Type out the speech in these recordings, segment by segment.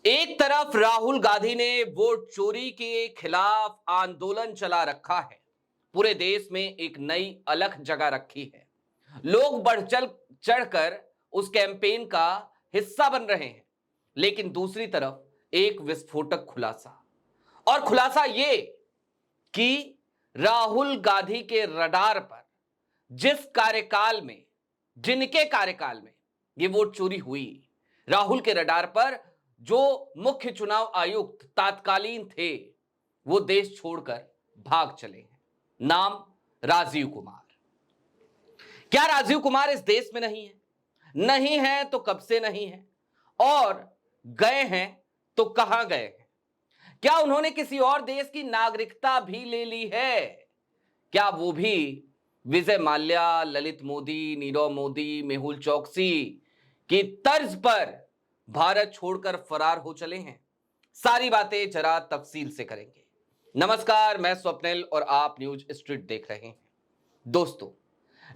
एक तरफ राहुल गांधी ने वोट चोरी के खिलाफ आंदोलन चला रखा है। पूरे देश में एक नई अलख जगा रखी है। लोग बढ़ चढ़ चढ़कर उस कैंपेन का हिस्सा बन रहे हैं। लेकिन दूसरी तरफ एक विस्फोटक खुलासा, और खुलासा ये कि राहुल गांधी के रडार पर जिस कार्यकाल में, जिनके कार्यकाल में ये वोट चोरी हुई, राहुल के रडार पर जो मुख्य चुनाव आयुक्त तात्कालीन थे, वो देश छोड़कर भाग चले हैं। नाम राजीव कुमार। क्या राजीव कुमार इस देश में नहीं है? नहीं है तो कब से नहीं है, और गए हैं तो कहां गए हैं? क्या उन्होंने किसी और देश की नागरिकता भी ले ली है? क्या वो भी विजय माल्या, ललित मोदी, नीरव मोदी, मेहुल चौकसी की तर्ज पर भारत छोड़कर फरार हो चले हैं? सारी बातें जरा तफसील से करेंगे। नमस्कार, मैं स्वप्निल और आप न्यूज स्ट्रीट देख रहे हैं। दोस्तों,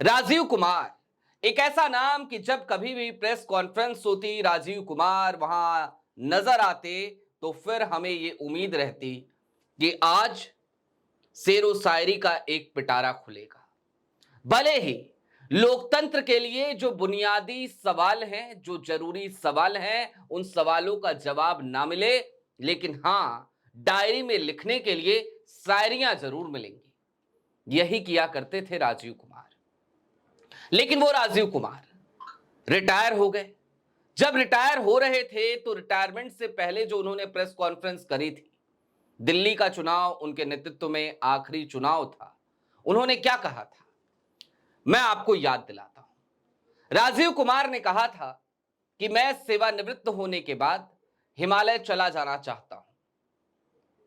राजीव कुमार एक ऐसा नाम कि जब कभी भी प्रेस कॉन्फ्रेंस होती, राजीव कुमार वहां नजर आते तो फिर हमें ये उम्मीद रहती कि आज शेरो शायरी का एक पिटारा खुलेगा। भले ही लोकतंत्र के लिए जो बुनियादी सवाल हैं, जो जरूरी सवाल हैं, उन सवालों का जवाब ना मिले, लेकिन हां, डायरी में लिखने के लिए शायरियां जरूर मिलेंगी। यही किया करते थे राजीव कुमार। लेकिन वो राजीव कुमार रिटायर हो गए। जब रिटायर हो रहे थे तो रिटायरमेंट से पहले जो उन्होंने प्रेस कॉन्फ्रेंस करी थी, दिल्ली का चुनाव उनके नेतृत्व में आखिरी चुनाव था, उन्होंने क्या कहा था, मैं आपको याद दिलाता हूं। राजीव कुमार ने कहा था कि मैं सेवानिवृत्त होने के बाद हिमालय चला जाना चाहता हूं।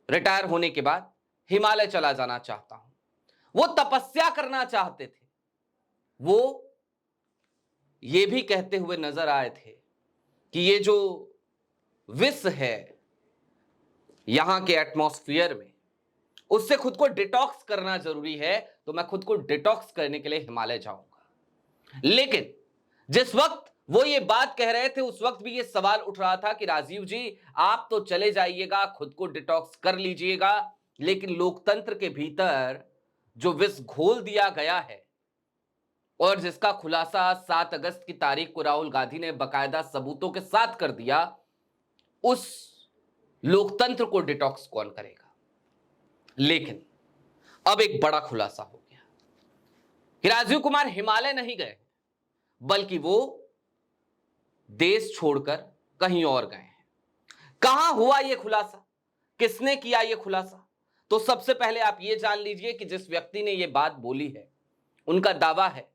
रिटायर होने के बाद हिमालय चला जाना चाहता हूं। वो तपस्या करना चाहते थे। वो ये भी कहते हुए नजर आए थे कि ये जो विष है यहां के एटमॉस्फेयर में, उससे खुद को डिटॉक्स करना जरूरी है, तो मैं खुद को डिटॉक्स करने के लिए हिमालय जाऊंगा। लेकिन जिस वक्त वो ये बात कह रहे थे, उस वक्त भी ये सवाल उठ रहा था कि राजीव जी, आप तो चले जाइएगा, खुद को डिटॉक्स कर लीजिएगा, लेकिन लोकतंत्र के भीतर जो विष घोल दिया गया है और जिसका खुलासा 7 अगस्त की तारीख को राहुल गांधी ने बाकायदा सबूतों के साथ कर दिया, उस लोकतंत्र को डिटॉक्स कौन करेगा? लेकिन अब एक बड़ा खुलासा हो गया कि राजीव कुमार हिमालय नहीं गए, बल्कि वो देश छोड़कर कहीं और गए हैं। कहां हुआ यह खुलासा? किसने किया यह खुलासा? तो सबसे पहले आप यह जान लीजिए कि जिस व्यक्ति ने यह बात बोली है, उनका दावा है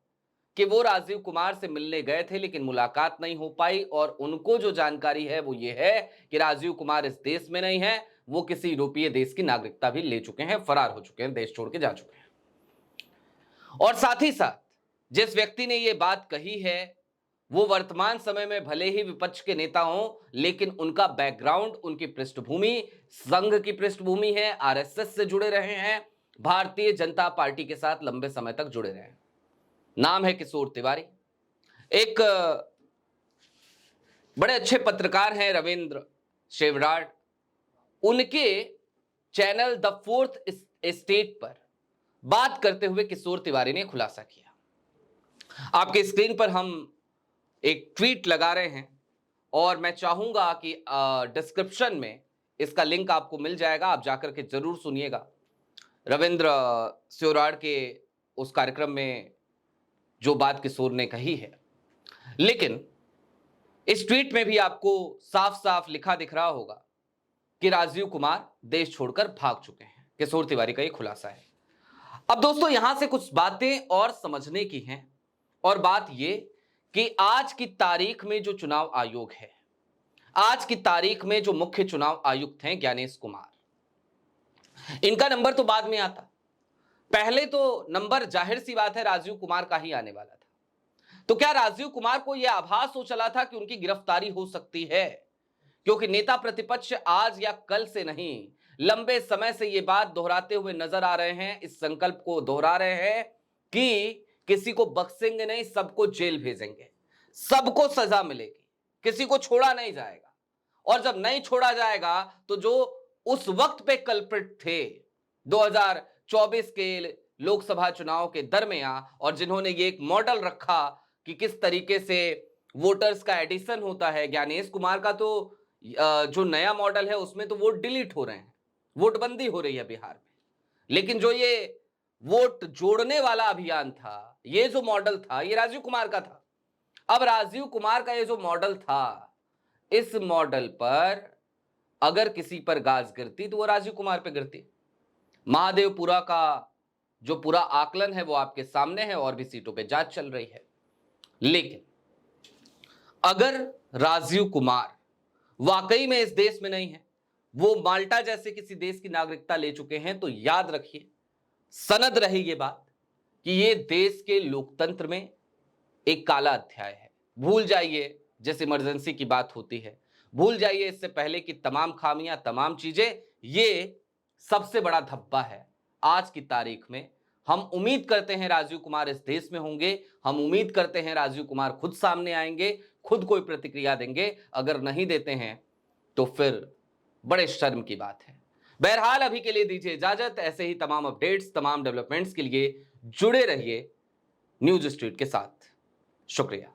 कि वो राजीव कुमार से मिलने गए थे, लेकिन मुलाकात नहीं हो पाई, और उनको जो जानकारी है वो ये है कि राजीव कुमार इस देश में नहीं है, वो किसी यूरोपीय देश की नागरिकता भी ले चुके हैं, फरार हो चुके हैं, देश छोड़ के जा चुके हैं। और साथ ही साथ जिस व्यक्ति ने यह बात कही है, वो वर्तमान समय में भले ही विपक्ष के नेता हों, लेकिन उनका बैकग्राउंड, उनकी पृष्ठभूमि संघ की पृष्ठभूमि है, आरएसएस से जुड़े रहे हैं, भारतीय जनता पार्टी के साथ लंबे समय तक जुड़े रहे हैं। नाम है किशोर तिवारी। एक बड़े अच्छे पत्रकार हैं रविंद्र शेवराट। उनके चैनल द फोर्थ स्टेट पर बात करते हुए किशोर तिवारी ने खुलासा किया। आपके स्क्रीन पर हम एक ट्वीट लगा रहे हैं, और मैं चाहूंगा कि डिस्क्रिप्शन में इसका लिंक आपको मिल जाएगा, आप जाकर के जरूर सुनिएगा। रविंद्र शेवराट के उस कार्यक्रम में जो बात किशोर ने कही है, लेकिन इस ट्वीट में भी आपको साफ साफ लिखा दिख रहा होगा कि राजीव कुमार देश छोड़कर भाग चुके हैं। किशोर तिवारी का यह खुलासा है। अब दोस्तों, यहां से कुछ बातें और समझने की हैं, और बात यह कि आज की तारीख में जो चुनाव आयोग है, आज की तारीख में जो मुख्य चुनाव आयुक्त हैं ज्ञानेश कुमार, इनका नंबर तो बाद में आता। पहले तो नंबर जाहिर सी बात है राजीव कुमार का ही आने वाला था। तो क्या राजीव कुमार को यह आभास हो चला था कि उनकी गिरफ्तारी हो सकती है? क्योंकि नेता प्रतिपक्ष आज या कल से नहीं, लंबे समय से यह बात दोहराते हुए नजर आ रहे हैं, इस संकल्प को दोहरा रहे हैं कि किसी को बख्शेंगे नहीं, सबको जेल भेजेंगे, सबको सजा मिलेगी, किसी को छोड़ा नहीं जाएगा। और जब नहीं छोड़ा जाएगा तो जो उस वक्त पे कल्प्रिट थे 2024 के लोकसभा चुनाव के दरमियान और जिन्होंने ये एक मॉडल रखा कि किस तरीके से वोटर्स का एडिशन होता है, ज्ञानेश कुमार का तो जो नया मॉडल है उसमें तो वोट डिलीट हो रहे हैं, वोटबंदी हो रही है बिहार में। लेकिन जो ये वोट जोड़ने वाला अभियान था, ये जो मॉडल था, ये राजीव कुमार का था। अब राजीव कुमार का ये जो मॉडल था, इस मॉडल पर अगर किसी पर गाज गिरती तो वो राजीव कुमार पे गिरती। महादेवपुरा का जो पूरा आकलन है वो आपके सामने है और भी सीटों पे जांच चल रही है। लेकिन अगर राजीव कुमार वाकई में इस देश में नहीं है, वो माल्टा जैसे किसी देश की नागरिकता ले चुके हैं, तो याद रखिए, सनद रही ये बात कि ये देश के लोकतंत्र में एक काला अध्याय है। भूल जाइए जैसे इमरजेंसी की बात होती है, भूल जाइए इससे पहले की तमाम खामियां, तमाम चीजें, ये सबसे बड़ा धब्बा है आज की तारीख में। हम उम्मीद करते हैं राजीव कुमार इस देश में होंगे, हम उम्मीद करते हैं राजीव कुमार खुद सामने आएंगे, खुद कोई प्रतिक्रिया देंगे। अगर नहीं देते हैं तो फिर बड़े शर्म की बात है। बहरहाल अभी के लिए दीजिए इजाजत। ऐसे ही तमाम अपडेट्स, तमाम डेवलपमेंट्स के लिए जुड़े रहिए न्यूज स्ट्रीट के साथ। शुक्रिया।